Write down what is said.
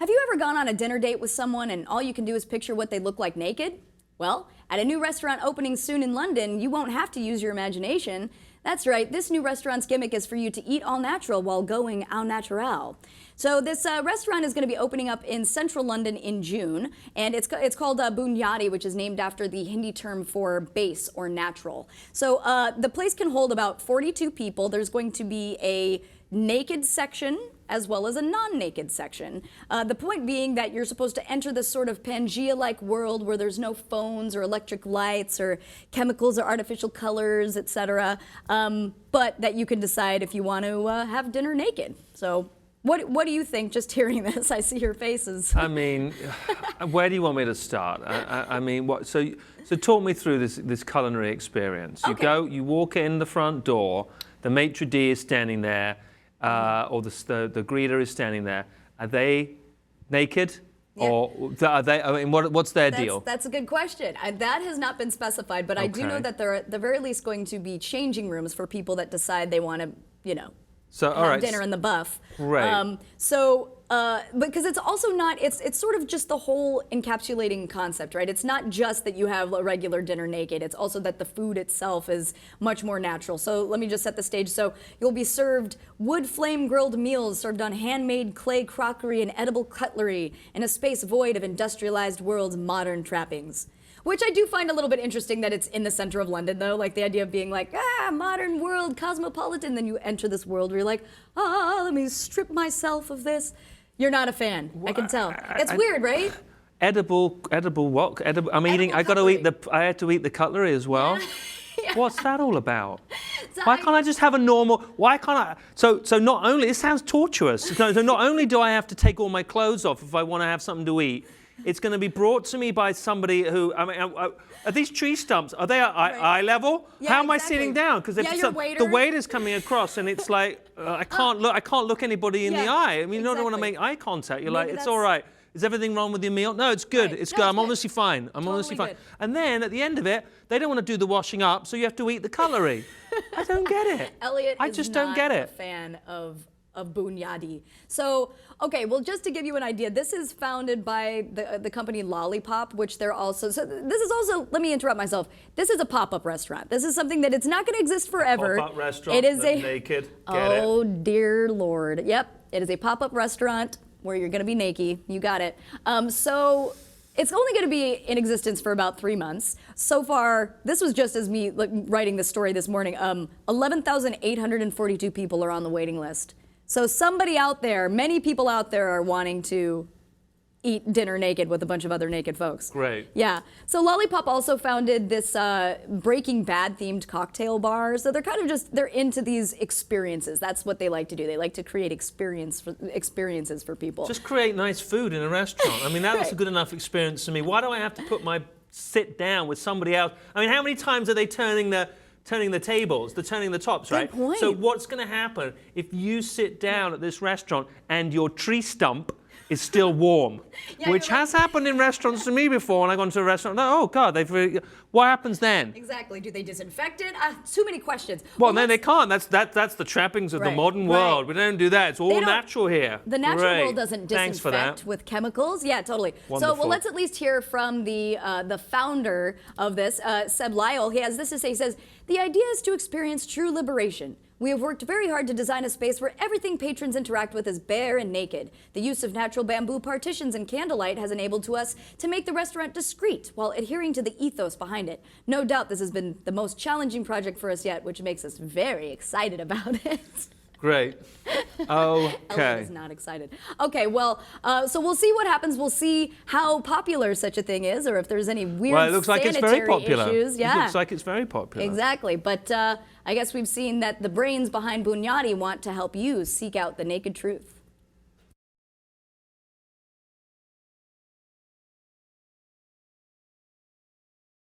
Have you ever gone on a dinner date with someone and all you can do is picture what they look like naked? Well, at a new restaurant opening soon in London, you won't have to use your imagination. That's right, this new restaurant's gimmick is for you to eat all natural while going au naturel. So this restaurant is going to be opening up in central London in June, and it's called BYOD, which is named after the Hindi term for base or natural. So the place can hold about 42 people. There's going to be a naked section as well as a non-naked section. The point being that you're supposed to enter this sort of Pangea-like world where there's no phones or electric lights or chemicals or artificial colors, etc. But that you can decide if you want to have dinner naked. So what do you think just hearing this? I see your faces. I mean, where do you want me to start? I mean, what? So talk me through this culinary experience. You Okay. you walk in the front door, the maitre d' is standing there, or the greeter is standing there. Are they naked? Yeah. Or are they? I mean, what's their deal? That's a good question. That has not been specified, but I do know that there are at the very least going to be changing rooms for people that decide they want to, you know, have dinner in the buff. Right. Because it's also not, it's sort of just the whole encapsulating concept, right? It's not just that you have a regular dinner naked, it's also that the food itself is much more natural. So let me just set the stage. So you'll be served wood flame grilled meals served on handmade clay crockery and edible cutlery in a space void of industrialized world's modern trappings. Which I do find a little bit interesting that it's in the center of London, though. Like the idea of being like, modern world, cosmopolitan. Then you enter this world where you're like, let me strip myself of this. You're not a fan, I can tell. It's weird, right? Edible what? I'm eating. I got to eat I had to eat the cutlery as well. Yeah. What's that all about? So Why can't I just have a normal? Why can't I? So not only it sounds torturous. So not only do I have to take all my clothes off if I want to have something to eat, it's going to be brought to me by somebody who. I mean, are these tree stumps? Are they at eye level? Yeah, How am I exactly. sitting down? Because the waiter's coming across, and it's like I can't look anybody in the eye. I mean, you don't want to make eye contact. You're like, it's all right. Is everything wrong with your meal? No, it's good. Right. It's No, good. it's I'm good. honestly fine. I'm honestly fine. Good. And then at the end of it, they don't want to do the washing up, so you have to eat the cutlery. I don't get it. Elliot I is just not don't get a it. fan of BYOD. So, okay, well, just to give you an idea, this is founded by the company Lollipop, which they're also, so this is also, let me interrupt myself, this is a pop-up restaurant. This is something that it's not going to exist forever. Pop-up restaurant, it is naked, oh, dear Lord. Yep, it is a pop-up restaurant where you're going to be naked. You got it. So it's only going to be in existence for about 3 months. So far, this was just as me writing this story this morning, 11,842 people are on the waiting list. So somebody out there, many people out there are wanting to eat dinner naked with a bunch of other naked folks. Great. Yeah. So Lollipop also founded this Breaking Bad themed cocktail bar. So they're kind of just, they're into these experiences. That's what they like to do. They like to create experiences for people. Just create nice food in a restaurant. I mean, that was a good enough experience to me. Why do I have to sit down with somebody else? I mean, how many times are they turning the tables, turning the tops, right? Good point. So what's going to happen if you sit down at this restaurant and your tree stump is still warm, which has happened in restaurants to me before when I gone to a restaurant. Oh God, what happens then? Exactly. Do they disinfect it? Too many questions. Well, no, they can't. That's the trappings of the modern world. We don't do that. It's all natural here. The natural world doesn't Thanks for that. disinfect with chemicals. Yeah, totally. Wonderful. So, well, let's at least hear from the founder of this, Seb Lyle. He has this to say. He says, "The idea is to experience true liberation. We have worked very hard to design a space where everything patrons interact with is bare and naked. The use of natural bamboo partitions and candlelight has enabled us to make the restaurant discreet while adhering to the ethos behind it. No doubt this has been the most challenging project for us yet, which makes us very excited about it." Great. Elliot Okay. is not excited. Okay, well, so we'll see what happens. We'll see how popular such a thing is, or if there's any weird Well, it looks like it's very sanitary popular. issues. Yeah. It looks like it's very popular. Exactly, but I guess we've seen that the brains behind BYOD want to help you seek out the naked truth.